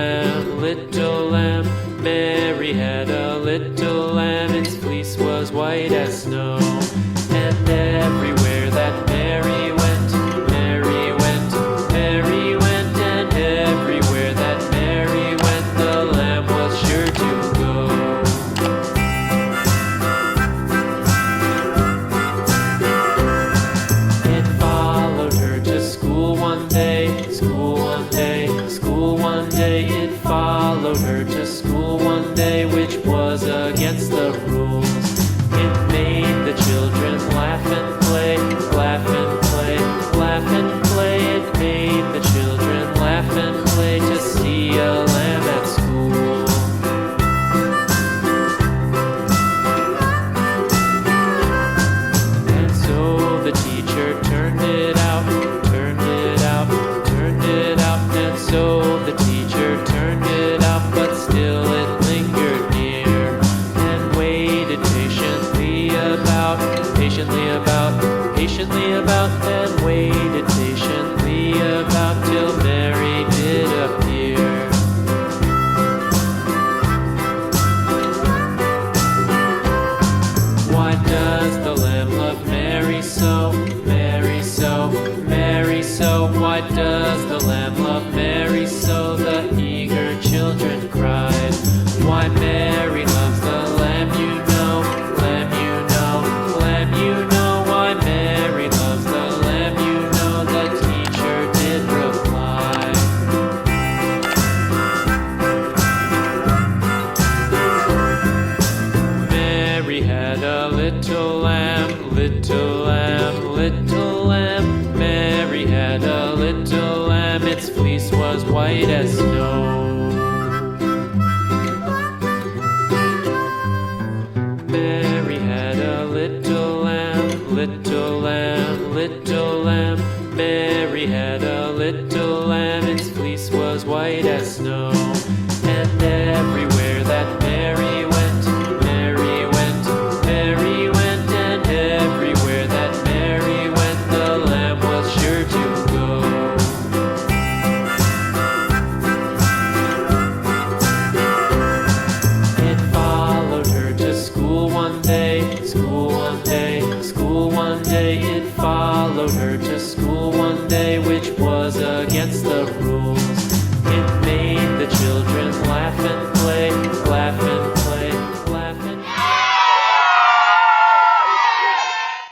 lamb, little lamb. Mary had a little lamb, its fleece was white as snow. And everywhere that Mary went, Mary went, Mary went, and everywhere that Mary went, the lamb was sure to go. It followed her to school one day, school one day, school one day. It followed her to school one day, which was against the rules. It made the children laugh and play, laugh and play, laugh and play. It made the children laugh and play to see a lamb at school. And so the teacher turned it out, turned it out, turned it out. And so the teacher turned it out, but still it lingered near and waited patiently about, and waited patiently about till Mary did appear. Why does the lamb love Mary so, Mary so, Mary so? Why does the lamb love Mary so? The eager children cried. Why Mary loves the lamb, you know, lamb, you know, lamb, you know. Why Mary loves the lamb, you know, the teacher did reply. Mary had a little lamb, little lamb, little lamb. Mary had a little lamb, its fleece was white as snow. Mary had a little lamb, little lamb, little lamb. Mary had a little lamb, its fleece was white as snow.